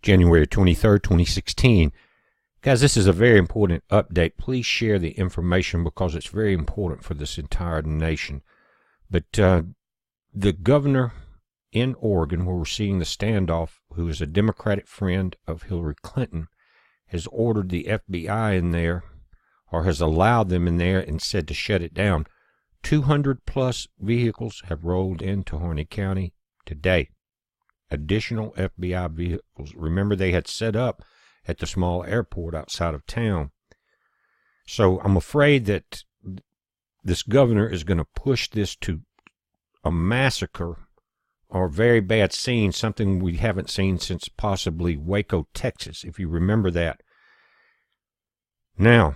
January 23rd, 2016. Guys, this is a very important update. Please share the information because it's very important for this entire nation. But the governor in Oregon, where we're seeing the standoff, who is a Democratic friend of Hillary Clinton, has ordered the FBI in there, or has allowed them in there and said to shut it down. 200 plus vehicles have rolled into Harney County today. Additional FBI vehicles. Remember, they had set up at the small airport outside of town. So I'm afraid that this governor is going to push this to a massacre or a very bad scene, something we haven't seen since possibly Waco, Texas, if you remember that. Now,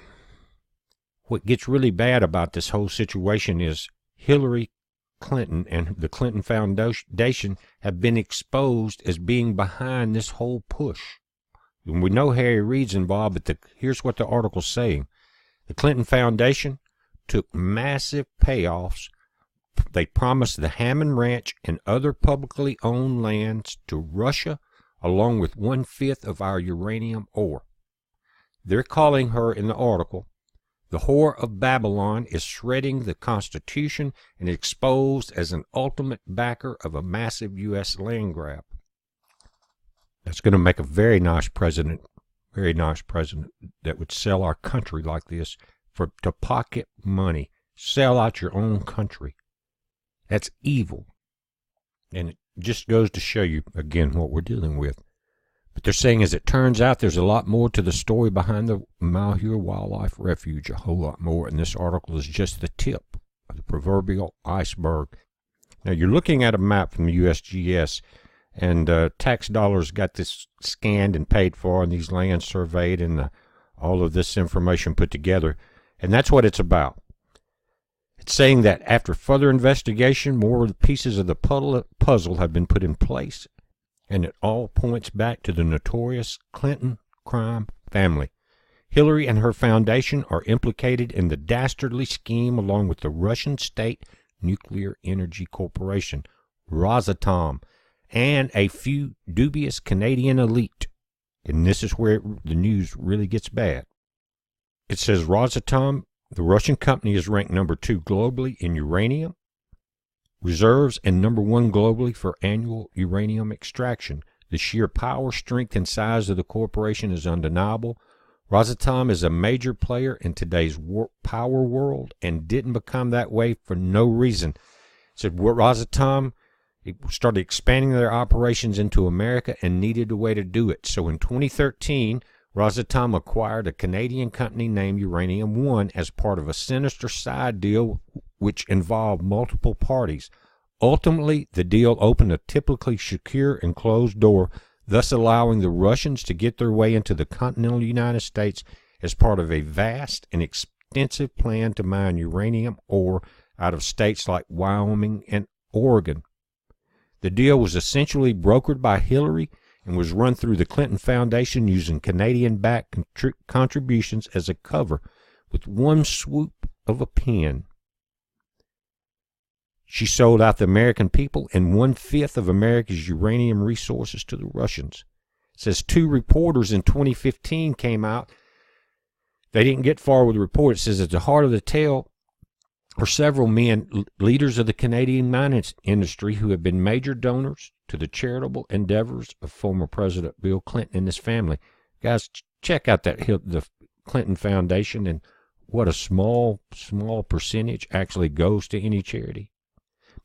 what gets really bad about this whole situation is Hillary Clinton and the Clinton Foundation have been exposed as being behind this whole push. And we know Harry Reid's involved, but here's what the article's saying. The Clinton Foundation took massive payoffs. They promised the Hammond Ranch and other publicly owned lands to Russia, along with 1/5 of our uranium ore. They're calling her, in the article, the whore of Babylon is shredding the Constitution and exposed as an ultimate backer of a massive U.S. land grab. That's going to make a very nice president that would sell our country like this to pocket money. Sell out your own country. That's evil. And it just goes to show you, again, what we're dealing with. But they're saying, as it turns out, there's a lot more to the story behind the Malheur Wildlife Refuge, a whole lot more. And this article is just the tip of the proverbial iceberg. Now, you're looking at a map from the USGS, and tax dollars got this scanned and paid for, and these lands surveyed, and all of this information put together. And that's what it's about. It's saying that after further investigation, more of the pieces of the puzzle have been put in place, and it all points back to the notorious Clinton crime family. Hillary and her foundation are implicated in the dastardly scheme along with the Russian State Nuclear Energy Corporation, Rosatom, and a few dubious Canadian elite. And this is where the news really gets bad. It says Rosatom, the Russian company, is ranked number 2 globally in uranium reserves and number 1 globally for annual uranium extraction. The sheer power, strength, and size of the corporation is undeniable. Rosatom is a major player in today's power world and didn't become that way for no reason. It said Rosatom started expanding their operations into America and needed a way to do it. So in 2013, Rosatom acquired a Canadian company named Uranium One as part of a sinister side deal which involved multiple parties. Ultimately, the deal opened a typically secure and closed door, thus allowing the Russians to get their way into the continental United States as part of a vast and extensive plan to mine uranium ore out of states like Wyoming and Oregon. The deal was essentially brokered by Hillary and was run through the Clinton Foundation using Canadian-backed contributions as a cover with one swoop of a pen. She sold out the American people and 1/5 of America's uranium resources to the Russians. It says 2 reporters in 2015 came out. They didn't get far with the report. It says at the heart of the tale are several men, leaders of the Canadian mining industry, who have been major donors to the charitable endeavors of former President Bill Clinton and his family. Guys, check out the Clinton Foundation and what a small percentage actually goes to any charity.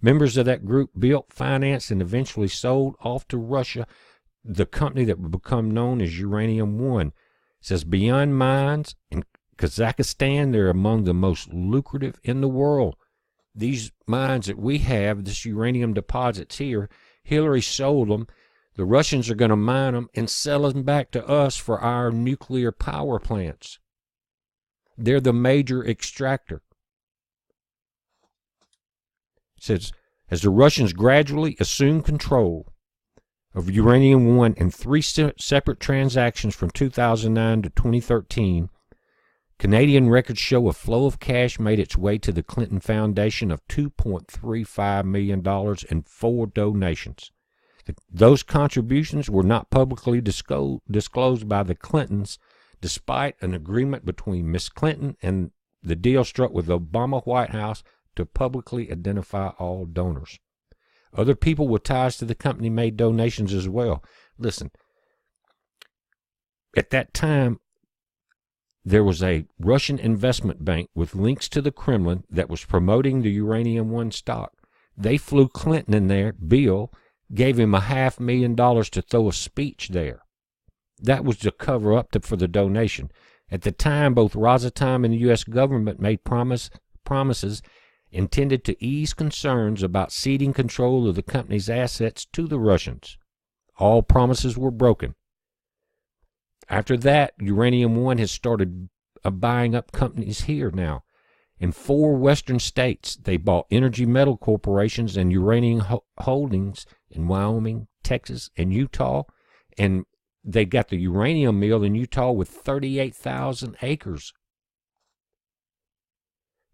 Members of that group built, financed, and eventually sold off to Russia the company that would become known as Uranium One. It says beyond mines in Kazakhstan, they're among the most lucrative in the world. These mines that we have, this uranium deposits here, Hillary sold them. The Russians are going to mine them and sell them back to us for our nuclear power plants. They're the major extractor. It says, as the Russians gradually assume control of Uranium One in 3 separate transactions from 2009 to 2013, Canadian records show a flow of cash made its way to the Clinton Foundation of $2.35 million in 4 donations. Those contributions were not publicly disclosed by the Clintons, despite an agreement between Miss Clinton and the deal struck with the Obama White House to publicly identify all donors. Other people with ties to the company made donations as well. Listen, at that time, there was a Russian investment bank with links to the Kremlin that was promoting the Uranium One stock. They flew Clinton in there. Bill gave him $500,000 to throw a speech there. That was to cover up for the donation. At the time, both Rosatom and the U.S. government made promises intended to ease concerns about ceding control of the company's assets to the Russians. All promises were broken. After that, Uranium One has started buying up companies here now. In 4 western states, they bought Energy Metal Corporations and Uranium Holdings in Wyoming, Texas, and Utah. And they got the uranium mill in Utah with 38,000 acres.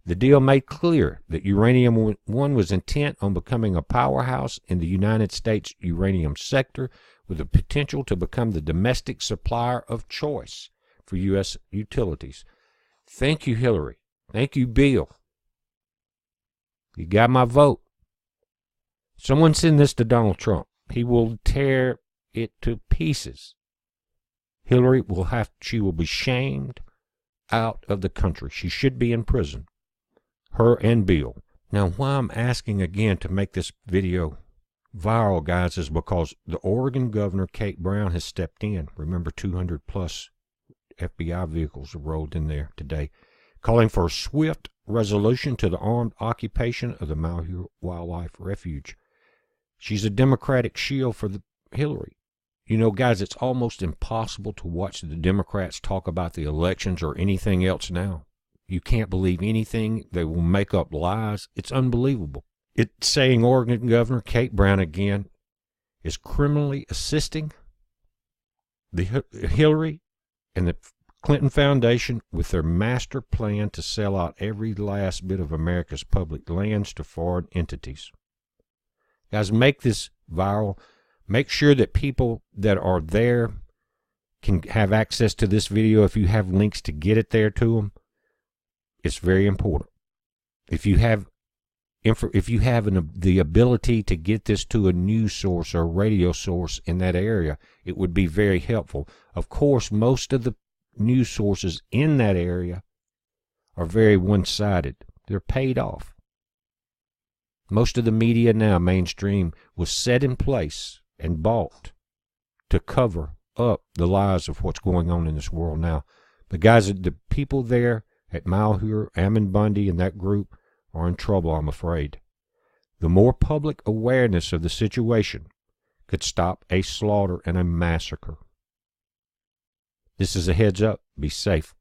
The deal made clear that Uranium One was intent on becoming a powerhouse in the United States uranium sector with the potential to become the domestic supplier of choice for U.S. utilities. Thank you, Hillary. Thank you, Bill. You got my vote. Someone send this to Donald Trump. He will tear it to pieces. Hillary she will be shamed out of the country. She should be in prison. Her and Bill. Now, why I'm asking again to make this video viral, guys, is because the Oregon Governor, Kate Brown, has stepped in. Remember, 200 plus FBI vehicles are rolled in there today, calling for a swift resolution to the armed occupation of the Malheur Wildlife Refuge. She's a Democratic shield for Hillary. You know, guys, it's almost impossible to watch the Democrats talk about the elections or anything else now. You can't believe anything. They will make up lies. It's unbelievable. It's saying Oregon Governor Kate Brown again is criminally assisting the Hillary and the Clinton Foundation with their master plan to sell out every last bit of America's public lands to foreign entities. Guys, make this viral. Make sure that people that are there can have access to this video. If you have links to get it there to them, it's very important. If you have the ability to get this to a news source or a radio source in that area, it would be very helpful. Of course, most of the news sources in that area are very one-sided. They're paid off. Most of the media now, mainstream, was set in place and bought to cover up the lies of what's going on in this world now. But guys, the people there at Malheur, Ammon Bundy, and that group are in trouble, I'm afraid. The more public awareness of the situation could stop a slaughter and a massacre. This is a heads up. Be safe.